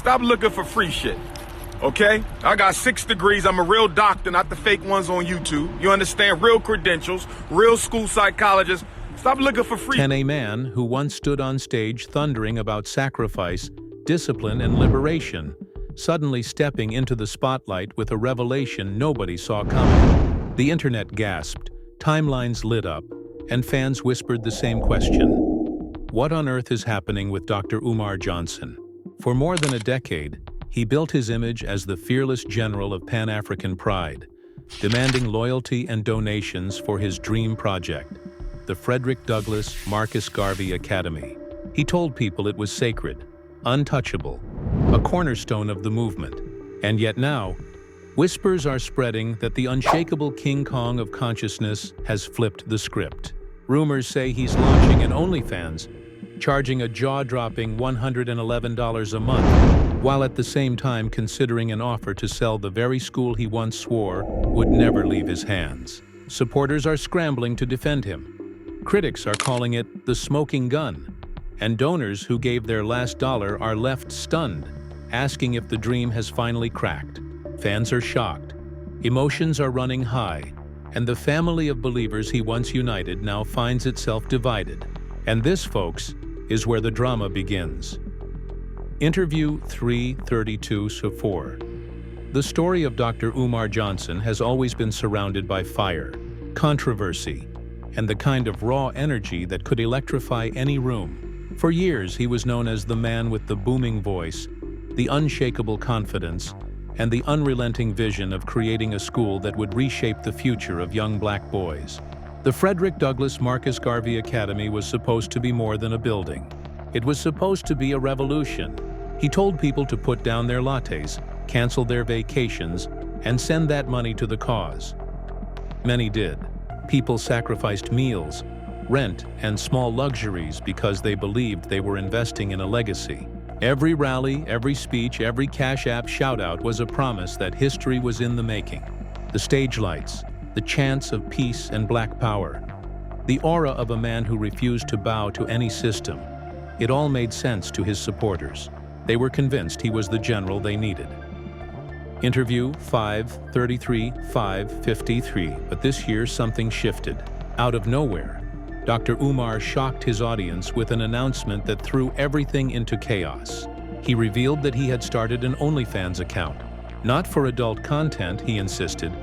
Stop looking for free shit. Okay? I got 6 degrees. I'm a real doctor, not the fake ones on YouTube. You understand? Real credentials, real school psychologist. Stop looking for free. 10. A man who once stood on stage thundering about sacrifice, discipline, and liberation, suddenly stepping into the spotlight with a revelation nobody saw coming. The internet gasped, timelines lit up, and fans whispered the same question. What on earth is happening with Dr. Umar Johnson? For more than a decade, he built his image as the fearless general of Pan-African pride, demanding loyalty and donations for his dream project, the Frederick Douglass Marcus Garvey Academy. He told people it was sacred, untouchable, a cornerstone of the movement. And yet now, whispers are spreading that the unshakable King Kong of consciousness has flipped the script. Rumors say he's launching an OnlyFans, charging a jaw-dropping $111 a month, while at the same time considering an offer to sell the very school he once swore would never leave his hands. Supporters are scrambling to defend him. Critics are calling it the smoking gun, and donors who gave their last dollar are left stunned, asking if the dream has finally cracked. Fans are shocked. Emotions are running high, and the family of believers he once united now finds itself divided. And this, folks, is where the drama begins. Interview 332-4. The story of Dr. Umar Johnson has always been surrounded by fire, controversy, and the kind of raw energy that could electrify any room. For years, he was known as the man with the booming voice, the unshakable confidence, and the unrelenting vision of creating a school that would reshape the future of young black boys. The Frederick Douglass Marcus Garvey Academy was supposed to be more than a building. It was supposed to be a revolution. He told people to put down their lattes, cancel their vacations, and send that money to the cause. Many did. People sacrificed meals, rent, and small luxuries because they believed they were investing in a legacy. Every rally, every speech, every Cash App shout-out was a promise that history was in the making. The stage lights, the chants of peace and black power, the aura of a man who refused to bow to any system. It all made sense to his supporters. They were convinced he was the general they needed. Interview 533-553, but this year something shifted. Out of nowhere, Dr. Umar shocked his audience with an announcement that threw everything into chaos. He revealed that he had started an OnlyFans account, not for adult content, he insisted,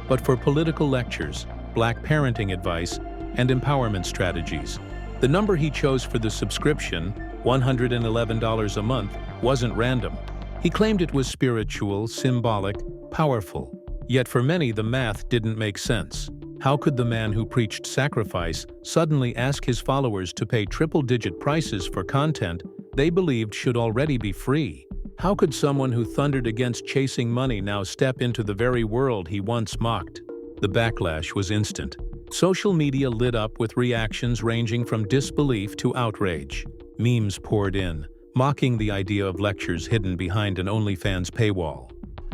but for political lectures, black parenting advice, and empowerment strategies. The number he chose for the subscription, $111 a month, wasn't random. He claimed it was spiritual, symbolic, powerful. Yet for many, the math didn't make sense. How could the man who preached sacrifice suddenly ask his followers to pay triple-digit prices for content they believed should already be free? How could someone who thundered against chasing money now step into the very world he once mocked? The backlash was instant. Social media lit up with reactions ranging from disbelief to outrage. Memes poured in, mocking the idea of lectures hidden behind an OnlyFans paywall.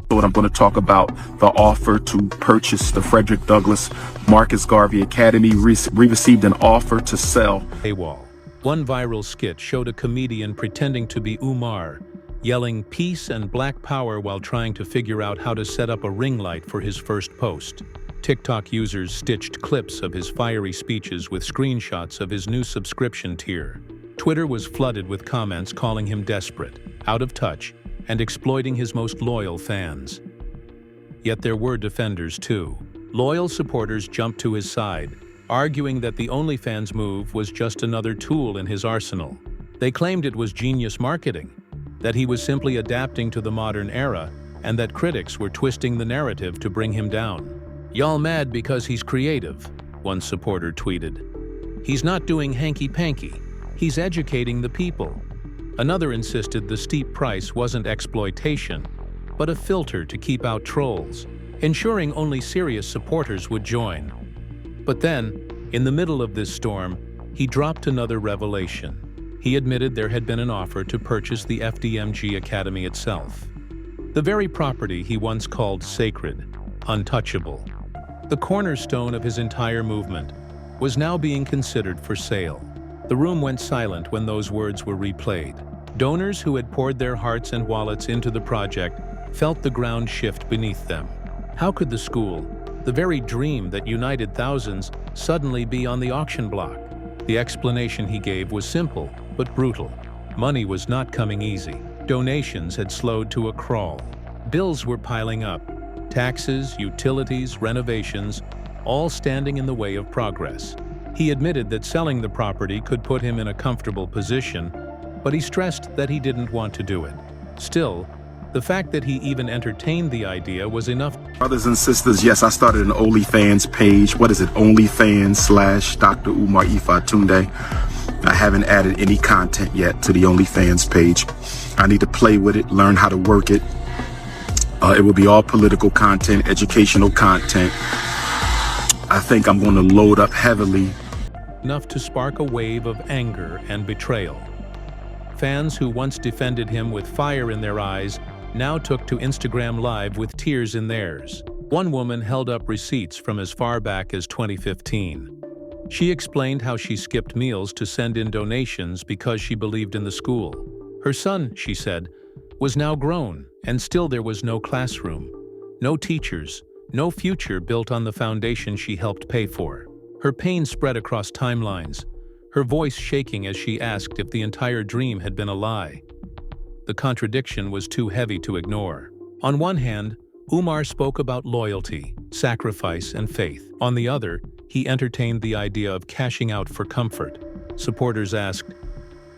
What I'm going to talk about, the offer to purchase the Frederick Douglass Marcus Garvey Academy. We received an offer to sell. Paywall. One viral skit showed a comedian pretending to be Umar, yelling peace and black power while trying to figure out how to set up a ring light for his first post. TikTok users stitched clips of his fiery speeches with screenshots of his new subscription tier. Twitter was flooded with comments calling him desperate, out of touch, and exploiting his most loyal fans. Yet there were defenders too. Loyal supporters jumped to his side, arguing that the OnlyFans move was just another tool in his arsenal. They claimed it was genius marketing, that he was simply adapting to the modern era, and that critics were twisting the narrative to bring him down. "Y'all mad because he's creative," one supporter tweeted. "He's not doing hanky-panky, he's educating the people." Another insisted the steep price wasn't exploitation, but a filter to keep out trolls, ensuring only serious supporters would join. But then, in the middle of this storm, he dropped another revelation. He admitted there had been an offer to purchase the FDMG Academy itself, the very property he once called sacred, untouchable. The cornerstone of his entire movement was now being considered for sale. The room went silent when those words were replayed. Donors who had poured their hearts and wallets into the project felt the ground shift beneath them. How could the school, the very dream that united thousands, suddenly be on the auction block? The explanation he gave was simple but brutal. Money was not coming easy. Donations had slowed to a crawl. Bills were piling up. Taxes, utilities, renovations, all standing in the way of progress. He admitted that selling the property could put him in a comfortable position, but he stressed that he didn't want to do it. Still, the fact that he even entertained the idea was enough. Brothers and sisters, yes, I started an OnlyFans page. What is it? OnlyFans / Dr. Umar Tunde. I haven't added any content yet to the OnlyFans page. I need to play with it, learn how to work it. It will be all political content, educational content. I think I'm going to load up heavily. Enough to spark a wave of anger and betrayal. Fans who once defended him with fire in their eyes now took to Instagram Live with tears in theirs. One woman held up receipts from as far back as 2015. She explained how she skipped meals to send in donations because she believed in the school. Her son, she said, was now grown, and still there was no classroom, no teachers, no future built on the foundation she helped pay for. Her pain spread across timelines, her voice shaking as she asked if the entire dream had been a lie. The contradiction was too heavy to ignore. On one hand, Umar spoke about loyalty, sacrifice, and faith. On the other, he entertained the idea of cashing out for comfort. Supporters asked,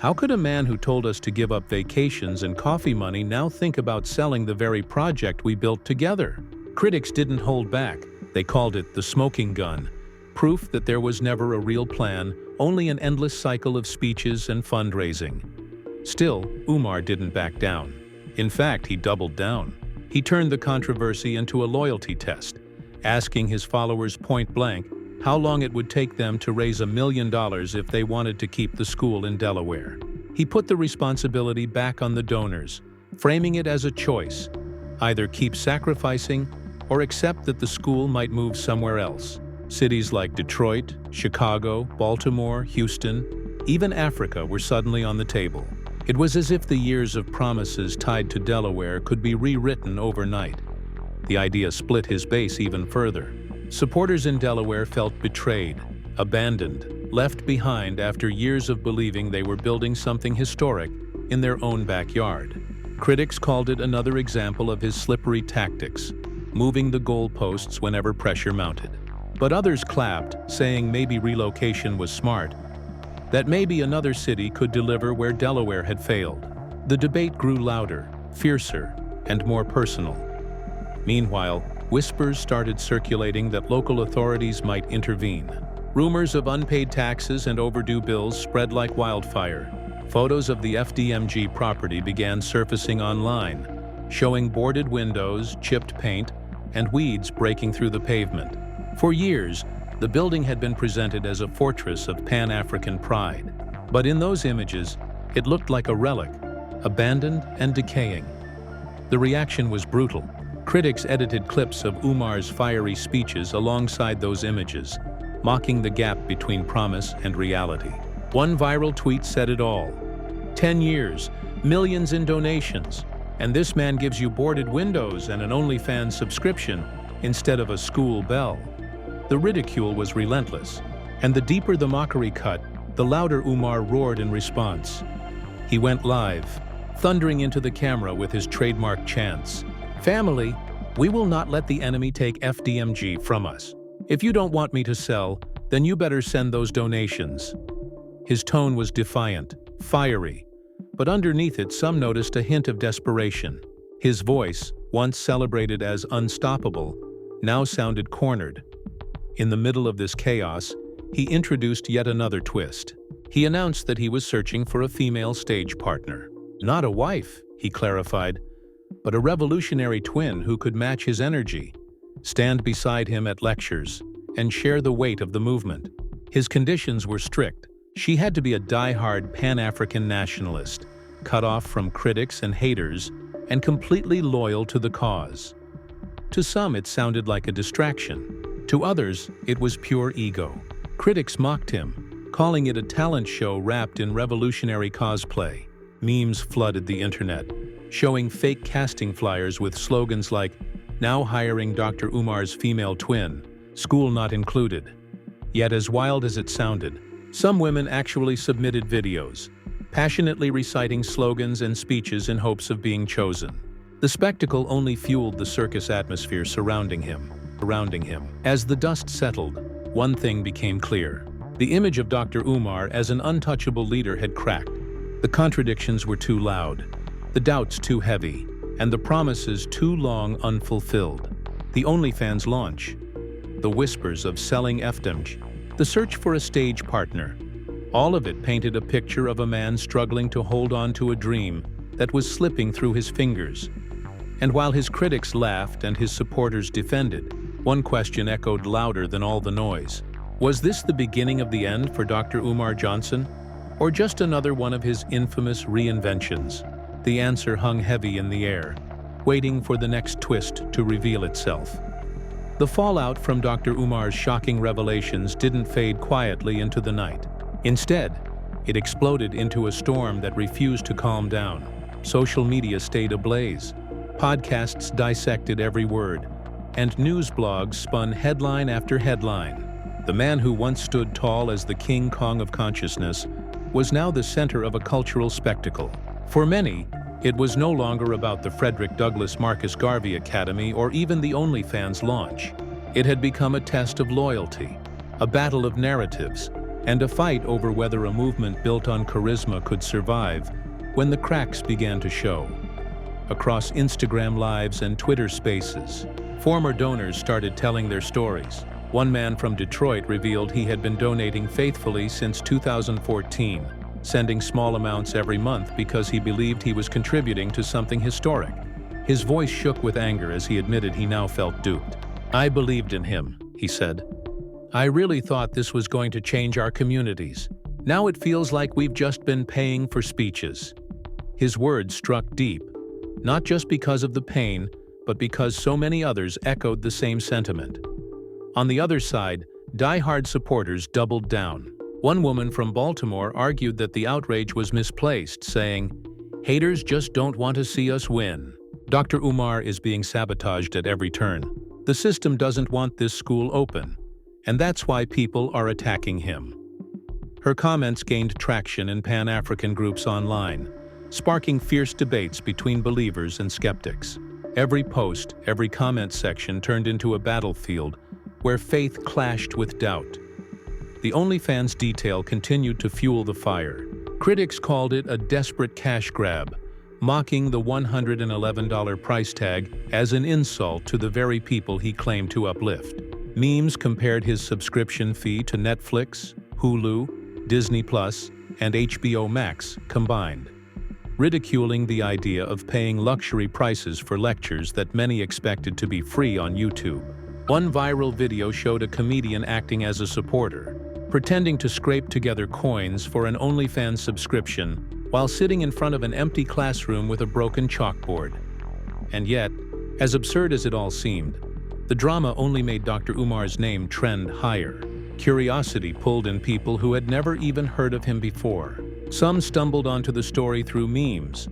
"How could a man who told us to give up vacations and coffee money now think about selling the very project we built together?" Critics didn't hold back. They called it the smoking gun, proof that there was never a real plan, only an endless cycle of speeches and fundraising. Still, Umar didn't back down. In fact, he doubled down. He turned the controversy into a loyalty test, asking his followers point-blank how long it would take them to raise $1 million if they wanted to keep the school in Delaware. He put the responsibility back on the donors, framing it as a choice: either keep sacrificing or accept that the school might move somewhere else. Cities like Detroit, Chicago, Baltimore, Houston, even Africa were suddenly on the table. It was as if the years of promises tied to Delaware could be rewritten overnight. The idea split his base even further. Supporters in Delaware felt betrayed, abandoned, left behind after years of believing they were building something historic in their own backyard. Critics called it another example of his slippery tactics, moving the goalposts whenever pressure mounted. But others clapped, saying maybe relocation was smart, that maybe another city could deliver where Delaware had failed. The debate grew louder, fiercer, and more personal. Meanwhile, whispers started circulating that local authorities might intervene. Rumors of unpaid taxes and overdue bills spread like wildfire. Photos of the FDMG property began surfacing online, showing boarded windows, chipped paint, and weeds breaking through the pavement. For years, the building had been presented as a fortress of Pan-African pride. But in those images, it looked like a relic, abandoned and decaying. The reaction was brutal. Critics edited clips of Umar's fiery speeches alongside those images, mocking the gap between promise and reality. One viral tweet said it all. 10 years, millions in donations, and this man gives you boarded windows and an OnlyFans subscription instead of a school bell. The ridicule was relentless, and the deeper the mockery cut, the louder Umar roared in response. He went live, thundering into the camera with his trademark chants. "Family, we will not let the enemy take FDMG from us. If you don't want me to sell, then you better send those donations." His tone was defiant, fiery, but underneath it some noticed a hint of desperation. His voice, once celebrated as unstoppable, now sounded cornered. In the middle of this chaos, he introduced yet another twist. He announced that he was searching for a female stage partner. Not a wife, he clarified, but a revolutionary twin who could match his energy, stand beside him at lectures, and share the weight of the movement. His conditions were strict. She had to be a die-hard Pan-African nationalist, cut off from critics and haters, and completely loyal to the cause. To some, it sounded like a distraction. To others, it was pure ego. Critics mocked him, calling it a talent show wrapped in revolutionary cosplay. Memes flooded the internet, showing fake casting flyers with slogans like, "Now hiring Dr. Umar's female twin, school not included." Yet as wild as it sounded, some women actually submitted videos, passionately reciting slogans and speeches in hopes of being chosen. The spectacle only fueled the circus atmosphere surrounding him. As the dust settled, one thing became clear. The image of Dr. Umar as an untouchable leader had cracked. The contradictions were too loud, the doubts too heavy, and the promises too long unfulfilled. The OnlyFans launch, the whispers of selling FDMG, the search for a stage partner, all of it painted a picture of a man struggling to hold on to a dream that was slipping through his fingers. And while his critics laughed and his supporters defended, one question echoed louder than all the noise. Was this the beginning of the end for Dr. Umar Johnson, or just another one of his infamous reinventions? The answer hung heavy in the air, waiting for the next twist to reveal itself. The fallout from Dr. Umar's shocking revelations didn't fade quietly into the night. Instead, it exploded into a storm that refused to calm down. Social media stayed ablaze. Podcasts dissected every word, and news blogs spun headline after headline. The man who once stood tall as the King Kong of consciousness was now the center of a cultural spectacle. For many, it was no longer about the Frederick Douglass Marcus Garvey Academy or even the OnlyFans launch. It had become a test of loyalty, a battle of narratives, and a fight over whether a movement built on charisma could survive when the cracks began to show. Across Instagram Lives and Twitter Spaces, former donors started telling their stories. One man from Detroit revealed he had been donating faithfully since 2014, sending small amounts every month because he believed he was contributing to something historic. His voice shook with anger as he admitted he now felt duped. "I believed in him," he said. "I really thought this was going to change our communities. Now it feels like we've just been paying for speeches." His words struck deep, not just because of the pain, but because so many others echoed the same sentiment. On the other side, die-hard supporters doubled down. One woman from Baltimore argued that the outrage was misplaced, saying, "Haters just don't want to see us win. Dr. Umar is being sabotaged at every turn. The system doesn't want this school open, and that's why people are attacking him." Her comments gained traction in Pan-African groups online, sparking fierce debates between believers and skeptics. Every post, every comment section turned into a battlefield where faith clashed with doubt. The OnlyFans detail continued to fuel the fire. Critics called it a desperate cash grab, mocking the $111 price tag as an insult to the very people he claimed to uplift. Memes compared his subscription fee to Netflix, Hulu, Disney Plus, and HBO Max combined, ridiculing the idea of paying luxury prices for lectures that many expected to be free on YouTube. One viral video showed a comedian acting as a supporter, pretending to scrape together coins for an OnlyFans subscription while sitting in front of an empty classroom with a broken chalkboard. And yet, as absurd as it all seemed, the drama only made Dr. Umar's name trend higher. Curiosity pulled in people who had never even heard of him before. Some stumbled onto the story through memes,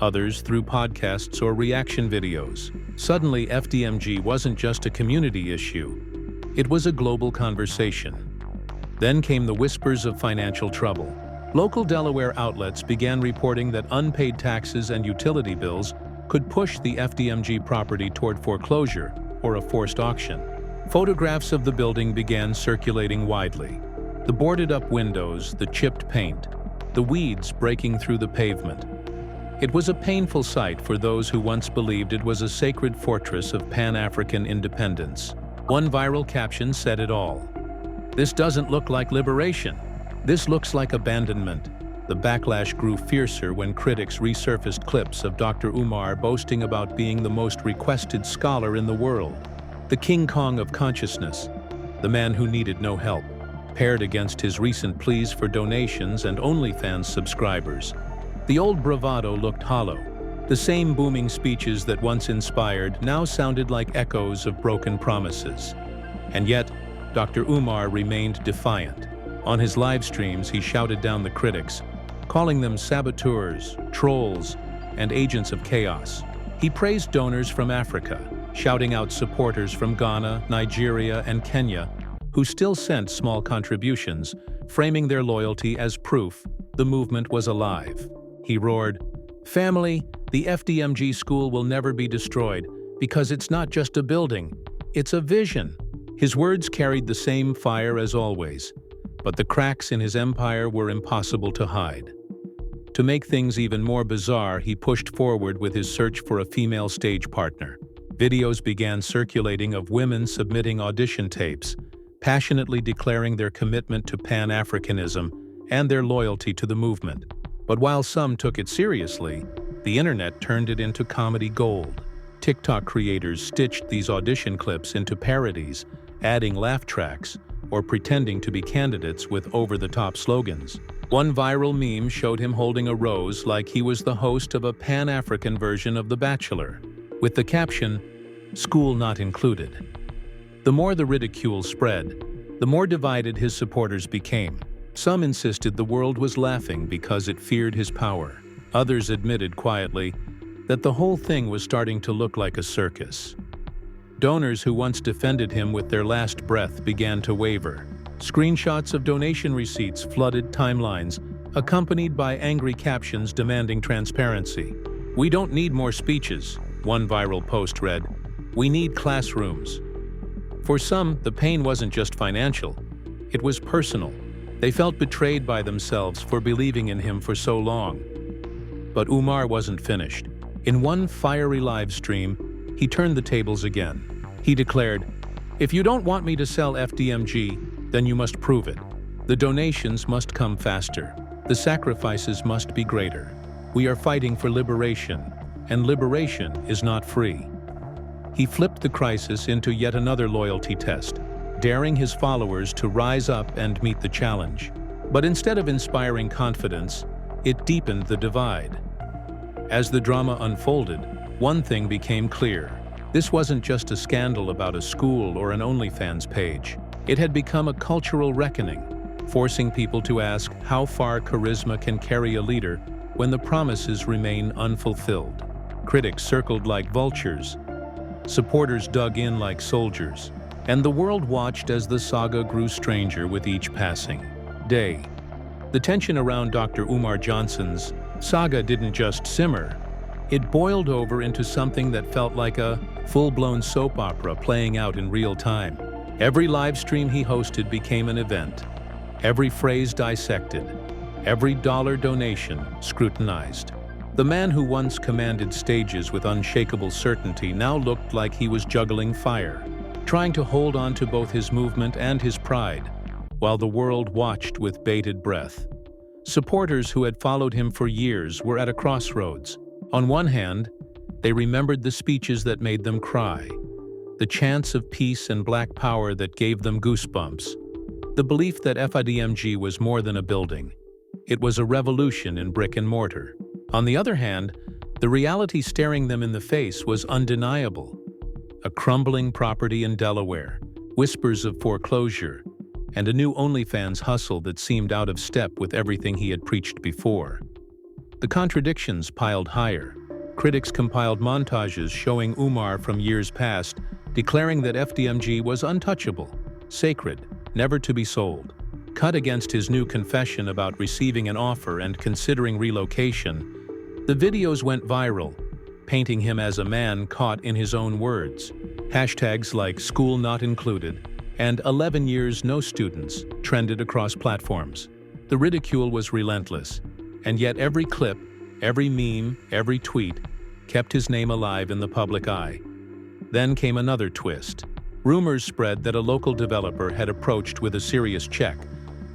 others through podcasts or reaction videos. Suddenly, FDMG wasn't just a community issue, it was a global conversation. Then came the whispers of financial trouble. Local Delaware outlets began reporting that unpaid taxes and utility bills could push the FDMG property toward foreclosure or a forced auction. Photographs of the building began circulating widely. The boarded-up windows, the chipped paint, the weeds breaking through the pavement. It was a painful sight for those who once believed it was a sacred fortress of Pan-African independence. One viral caption said it all. "This doesn't look like liberation. This looks like abandonment." The backlash grew fiercer when critics resurfaced clips of Dr. Umar boasting about being the most requested scholar in the world, the King Kong of consciousness, the man who needed no help, paired against his recent pleas for donations and OnlyFans subscribers. The old bravado looked hollow. The same booming speeches that once inspired now sounded like echoes of broken promises. And yet, Dr. Umar remained defiant. On his live streams, he shouted down the critics, calling them saboteurs, trolls, and agents of chaos. He praised donors from Africa, shouting out supporters from Ghana, Nigeria, and Kenya, who still sent small contributions, framing their loyalty as proof the movement was alive. He roared, "Family, the FDMG school will never be destroyed because it's not just a building, it's a vision." His words carried the same fire as always, but the cracks in his empire were impossible to hide. To make things even more bizarre, he pushed forward with his search for a female stage partner. Videos began circulating of women submitting audition tapes, passionately declaring their commitment to Pan-Africanism and their loyalty to the movement. But while some took it seriously, the internet turned it into comedy gold. TikTok creators stitched these audition clips into parodies, adding laugh tracks, or pretending to be candidates with over-the-top slogans. One viral meme showed him holding a rose like he was the host of a Pan-African version of The Bachelor, with the caption, "School not included." The more the ridicule spread, the more divided his supporters became. Some insisted the world was laughing because it feared his power. Others admitted quietly that the whole thing was starting to look like a circus. Donors who once defended him with their last breath began to waver. Screenshots of donation receipts flooded timelines, accompanied by angry captions demanding transparency. "We don't need more speeches," one viral post read. "We need classrooms." For some, the pain wasn't just financial, it was personal. They felt betrayed by themselves for believing in him for so long. But Umar wasn't finished. In one fiery live stream, he turned the tables again. He declared, "If you don't want me to sell FDMG, then you must prove it. The donations must come faster. The sacrifices must be greater. We are fighting for liberation, and liberation is not free." He flipped the crisis into yet another loyalty test, daring his followers to rise up and meet the challenge. But instead of inspiring confidence, it deepened the divide. As the drama unfolded, one thing became clear. This wasn't just a scandal about a school or an OnlyFans page. It had become a cultural reckoning, forcing people to ask how far charisma can carry a leader when the promises remain unfulfilled. Critics circled like vultures, supporters dug in like soldiers, and the world watched as the saga grew stranger with each passing day. The tension around Dr. Umar Johnson's saga didn't just simmer, it boiled over into something that felt like a full-blown soap opera playing out in real time. Every live stream he hosted became an event, every phrase dissected, every dollar donation scrutinized. The man who once commanded stages with unshakable certainty now looked like he was juggling fire, trying to hold on to both his movement and his pride, while the world watched with bated breath. Supporters who had followed him for years were at a crossroads. On one hand, they remembered the speeches that made them cry, the chants of peace and black power that gave them goosebumps, the belief that FDMG was more than a building. It was a revolution in brick and mortar. On the other hand, the reality staring them in the face was undeniable. A crumbling property in Delaware, whispers of foreclosure, and a new OnlyFans hustle that seemed out of step with everything he had preached before. The contradictions piled higher. Critics compiled montages showing Umar from years past, declaring that FDMG was untouchable, sacred, never to be sold. Cut against his new confession about receiving an offer and considering relocation, the videos went viral, painting him as a man caught in his own words. Hashtags like "school not included" and 11 years no students trended across platforms. The ridicule was relentless, and yet every clip, every meme, every tweet kept his name alive in the public eye. Then came another twist. Rumors spread that a local developer had approached with a serious check,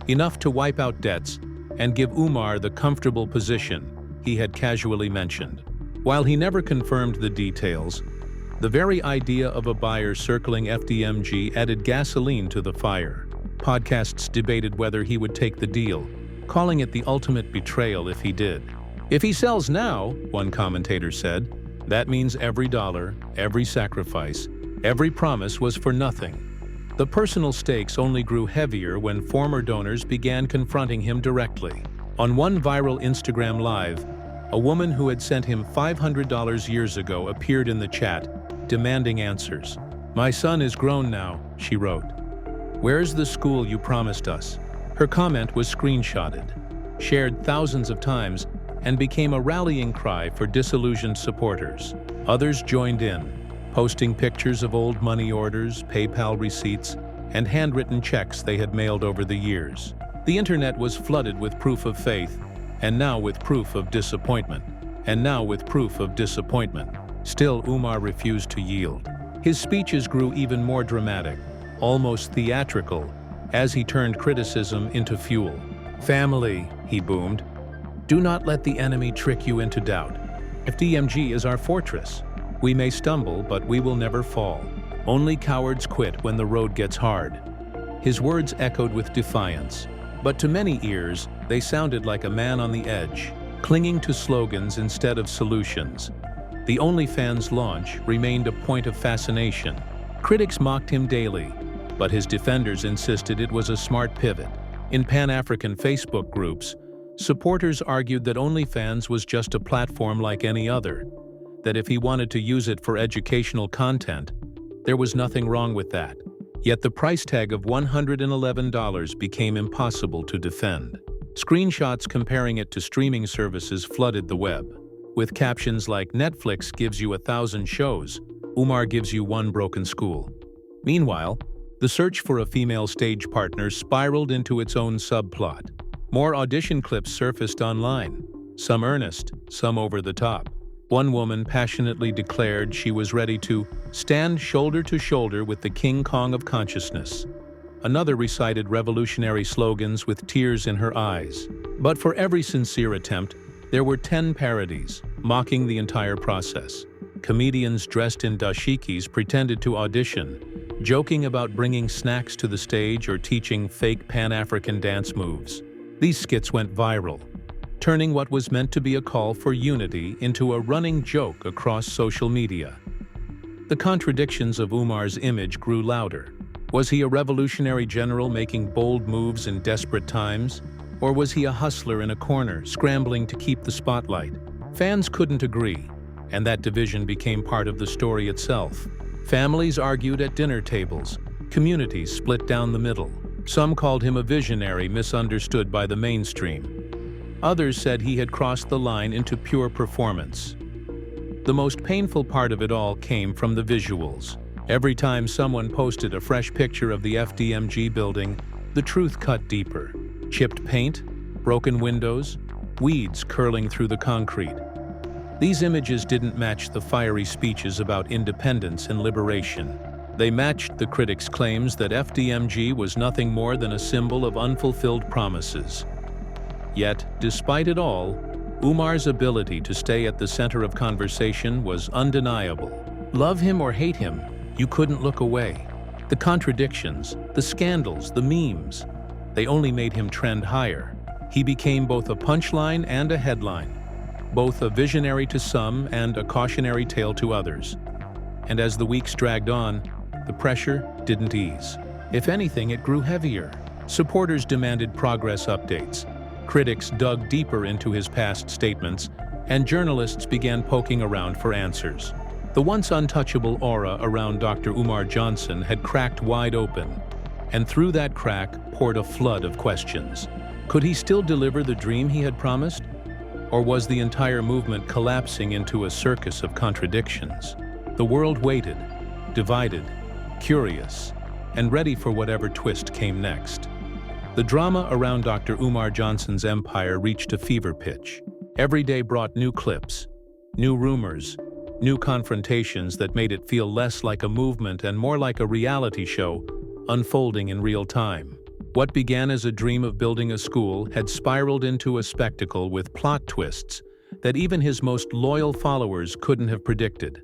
enough to wipe out debts and give Umar the comfortable position he had casually mentioned. While he never confirmed the details, the very idea of a buyer circling FDMG added gasoline to the fire. Podcasts debated whether he would take the deal, calling it the ultimate betrayal if he did. "If he sells now," one commentator said, "that means every dollar, every sacrifice, every promise was for nothing." The personal stakes only grew heavier when former donors began confronting him directly. On one viral Instagram Live, a woman who had sent him $500 years ago appeared in the chat, demanding answers. "My son is grown now," she wrote. "Where's the school you promised us?" Her comment was screenshotted, shared thousands of times, and became a rallying cry for disillusioned supporters. Others joined in, posting pictures of old money orders, PayPal receipts, and handwritten checks they had mailed over the years. The internet was flooded with proof of faith, and now with proof of disappointment, Still, Umar refused to yield. His speeches grew even more dramatic, almost theatrical, as he turned criticism into fuel. "Family," he boomed. "Do not let the enemy trick you into doubt. FDMG is our fortress. We may stumble, but we will never fall. Only cowards quit when the road gets hard." His words echoed with defiance, but to many ears, they sounded like a man on the edge, clinging to slogans instead of solutions. The OnlyFans launch remained a point of fascination. Critics mocked him daily, but his defenders insisted it was a smart pivot. In Pan-African Facebook groups, supporters argued that OnlyFans was just a platform like any other, that if he wanted to use it for educational content, there was nothing wrong with that. Yet the price tag of $111 became impossible to defend. Screenshots comparing it to streaming services flooded the web. With captions like "Netflix gives you 1,000 shows, Umar gives you one broken school." Meanwhile, the search for a female stage partner spiraled into its own subplot. More audition clips surfaced online, some earnest, some over the top. One woman passionately declared she was ready to stand shoulder to shoulder with the King Kong of consciousness. Another recited revolutionary slogans with tears in her eyes. But for every sincere attempt, there were 10 parodies, mocking the entire process. Comedians dressed in dashikis pretended to audition, joking about bringing snacks to the stage or teaching fake Pan-African dance moves. These skits went viral, turning what was meant to be a call for unity into a running joke across social media. The contradictions of Umar's image grew louder. Was he a revolutionary general making bold moves in desperate times? Or was he a hustler in a corner, scrambling to keep the spotlight? Fans couldn't agree, and that division became part of the story itself. Families argued at dinner tables, communities split down the middle. Some called him a visionary misunderstood by the mainstream. Others said he had crossed the line into pure performance. The most painful part of it all came from the visuals. Every time someone posted a fresh picture of the FDMG building, the truth cut deeper. Chipped paint, broken windows, weeds curling through the concrete. These images didn't match the fiery speeches about independence and liberation. They matched the critics' claims that FDMG was nothing more than a symbol of unfulfilled promises. Yet, despite it all, Umar's ability to stay at the center of conversation was undeniable. Love him or hate him, you couldn't look away. The contradictions, the scandals, the memes, they only made him trend higher. He became both a punchline and a headline, both a visionary to some and a cautionary tale to others. And as the weeks dragged on, the pressure didn't ease. If anything, it grew heavier. Supporters demanded progress updates. Critics dug deeper into his past statements, and journalists began poking around for answers. The once untouchable aura around Dr. Umar Johnson had cracked wide open, and through that crack poured a flood of questions. Could he still deliver the dream he had promised? Or was the entire movement collapsing into a circus of contradictions? The world waited, divided, curious, and ready for whatever twist came next. The drama around Dr. Umar Johnson's empire reached a fever pitch. Every day brought new clips, new rumors, new confrontations that made it feel less like a movement and more like a reality show unfolding in real time. What began as a dream of building a school had spiraled into a spectacle with plot twists that even his most loyal followers couldn't have predicted.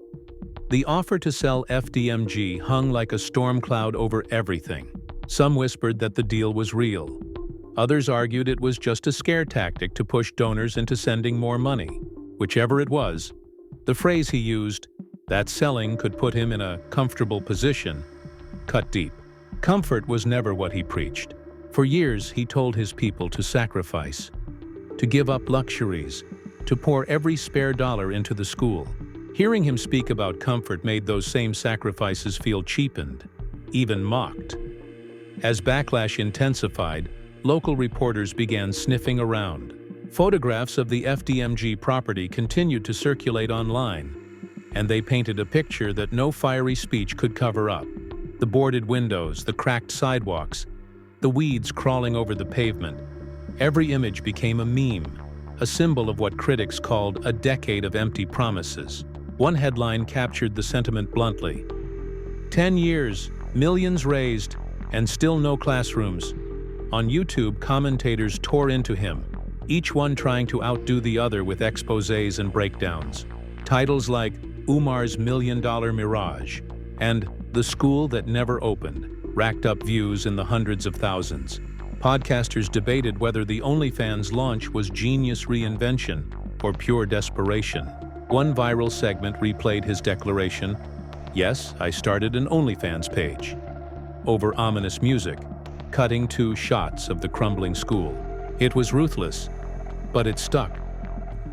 The offer to sell FDMG hung like a storm cloud over everything. Some whispered that the deal was real. Others argued it was just a scare tactic to push donors into sending more money. Whichever it was, the phrase he used, that selling could put him in a comfortable position, cut deep. Comfort was never what he preached. For years, he told his people to sacrifice. to give up luxuries, to pour every spare dollar into the school. Hearing him speak about comfort made those same sacrifices feel cheapened, even mocked. As backlash intensified, local reporters began sniffing around. Photographs of the FDMG property continued to circulate online, and they painted a picture that no fiery speech could cover up. The boarded windows, the cracked sidewalks, the weeds crawling over the pavement. Every image became a meme, a symbol of what critics called a decade of empty promises. One headline captured the sentiment bluntly. 10 years, millions raised, and still no classrooms. On YouTube, commentators tore into him, each one trying to outdo the other with exposés and breakdowns. Titles like Umar's $1 Million Mirage and The School That Never Opened racked up views in the hundreds of thousands. Podcasters debated whether the OnlyFans launch was genius reinvention or pure desperation. One viral segment replayed his declaration, "Yes, I started an OnlyFans page," over ominous music, cutting to shots of the crumbling school. It was ruthless, but it stuck.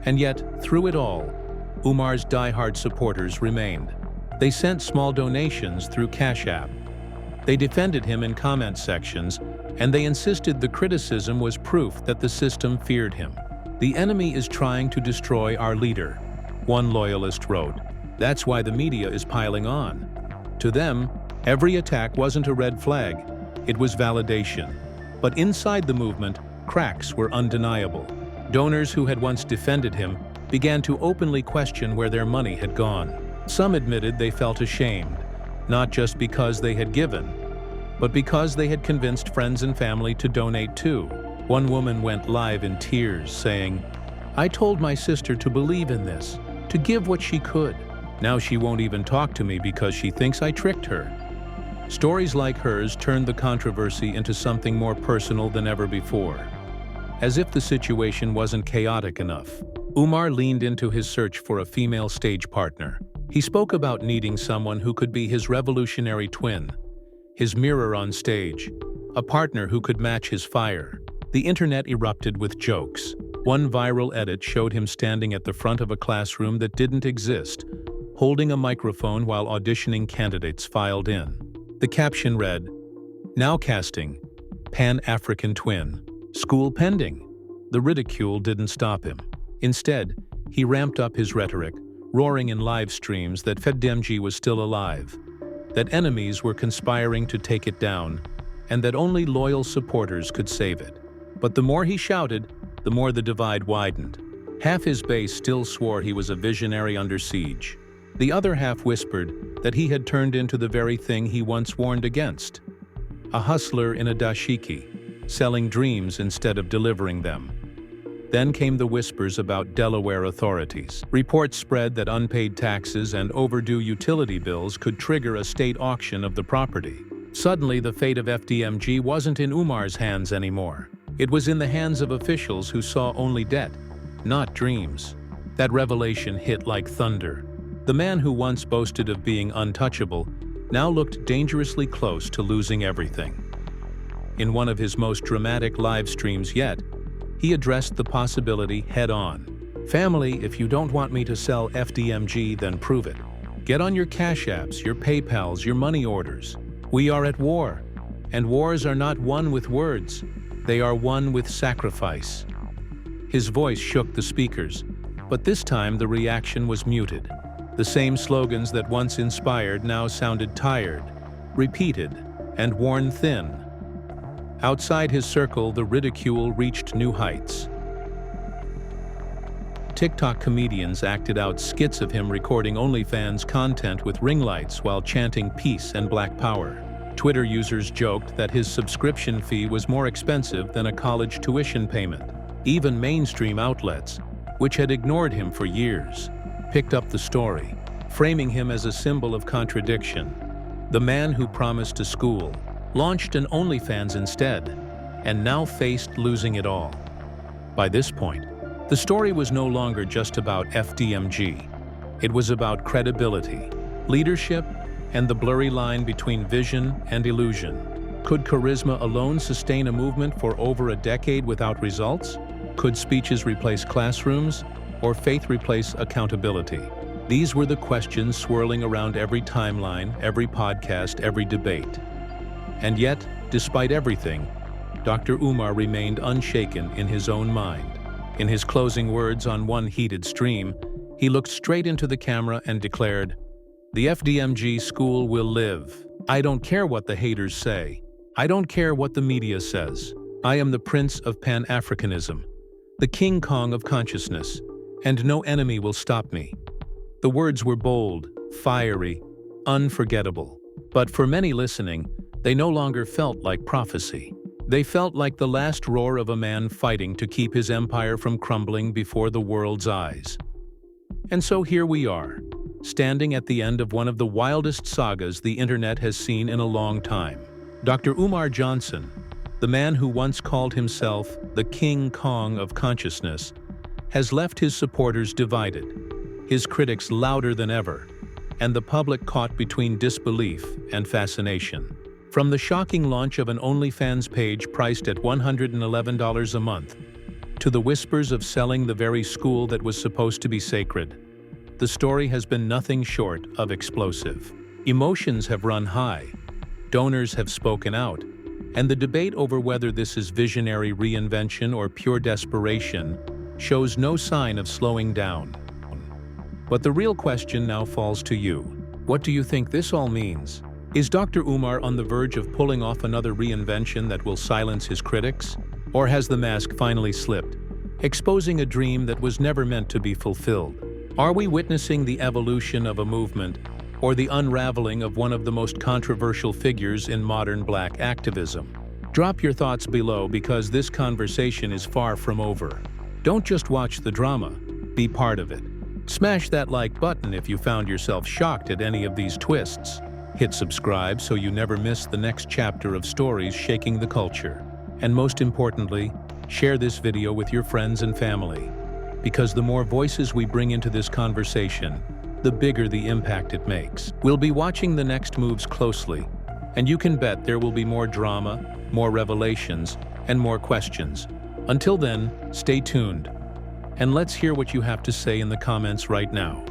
And yet, through it all, Umar's diehard supporters remained. They sent small donations through Cash App. They defended him in comment sections, and they insisted the criticism was proof that the system feared him. "The enemy is trying to destroy our leader," one loyalist wrote. "That's why the media is piling on." To them, every attack wasn't a red flag, it was validation. But inside the movement, cracks were undeniable. Donors who had once defended him began to openly question where their money had gone. Some admitted they felt ashamed, not just because they had given, but because they had convinced friends and family to donate too. One woman went live in tears, saying, "I told my sister to believe in this, to give what she could. Now she won't even talk to me because she thinks I tricked her." Stories like hers turned the controversy into something more personal than ever before. As if the situation wasn't chaotic enough, Umar leaned into his search for a female stage partner. He spoke about needing someone who could be his revolutionary twin, his mirror on stage, a partner who could match his fire. The internet erupted with jokes. One viral edit showed him standing at the front of a classroom that didn't exist, holding a microphone while auditioning candidates filed in. The caption read, "Now casting, Pan-African twin, school pending." The ridicule didn't stop him. Instead, he ramped up his rhetoric, roaring in live streams that FDMG was still alive, that enemies were conspiring to take it down, and that only loyal supporters could save it. But the more he shouted, the more the divide widened. Half his base still swore he was a visionary under siege. The other half whispered that he had turned into the very thing he once warned against, a hustler in a dashiki, selling dreams instead of delivering them. Then came the whispers about Delaware authorities. Reports spread that unpaid taxes and overdue utility bills could trigger a state auction of the property. Suddenly, the fate of FDMG wasn't in Umar's hands anymore. It was in the hands of officials who saw only debt, not dreams. That revelation hit like thunder. The man who once boasted of being untouchable now looked dangerously close to losing everything. In one of his most dramatic live streams yet, he addressed the possibility head-on. "Family, if you don't want me to sell FDMG, then prove it. Get on your Cash Apps, your PayPals, your money orders. We are at war, and wars are not won with words. They are won with sacrifice." His voice shook the speakers, but this time the reaction was muted. The same slogans that once inspired now sounded tired, repeated, and worn thin. Outside his circle, the ridicule reached new heights. TikTok comedians acted out skits of him recording OnlyFans content with ring lights while chanting peace and black power. Twitter users joked that his subscription fee was more expensive than a college tuition payment. Even mainstream outlets, which had ignored him for years, picked up the story, framing him as a symbol of contradiction. The man who promised a school launched an OnlyFans instead, and now faced losing it all. By this point, the story was no longer just about FDMG. It was about credibility, leadership, and the blurry line between vision and illusion. Could charisma alone sustain a movement for over a decade without results? Could speeches replace classrooms, or faith replace accountability? These were the questions swirling around every timeline, every podcast, every debate. And yet, despite everything, Dr. Umar remained unshaken in his own mind. In his closing words on one heated stream, he looked straight into the camera and declared, "The FDMG school will live. I don't care what the haters say. I don't care what the media says. I am the Prince of Pan-Africanism, the King Kong of consciousness, and no enemy will stop me." The words were bold, fiery, unforgettable. But for many listening, they no longer felt like prophecy. They felt like the last roar of a man fighting to keep his empire from crumbling before the world's eyes. And so here we are, standing at the end of one of the wildest sagas the internet has seen in a long time. Dr. Umar Johnson, the man who once called himself the King Kong of consciousness, has left his supporters divided, his critics louder than ever, and the public caught between disbelief and fascination. From the shocking launch of an OnlyFans page priced at $111 a month, to the whispers of selling the very school that was supposed to be sacred, the story has been nothing short of explosive. Emotions have run high, donors have spoken out, and the debate over whether this is visionary reinvention or pure desperation shows no sign of slowing down. But the real question now falls to you. What do you think this all means? Is Dr. Umar on the verge of pulling off another reinvention that will silence his critics? Or has the mask finally slipped, exposing a dream that was never meant to be fulfilled? Are we witnessing the evolution of a movement, or the unraveling of one of the most controversial figures in modern Black activism? Drop your thoughts below, because this conversation is far from over. Don't just watch the drama, be part of it. Smash that like button if you found yourself shocked at any of these twists. Hit subscribe so you never miss the next chapter of stories shaking the culture. And most importantly, share this video with your friends and family, because the more voices we bring into this conversation, the bigger the impact it makes. We'll be watching the next moves closely, and you can bet there will be more drama, more revelations, and more questions. Until then, stay tuned, and let's hear what you have to say in the comments right now.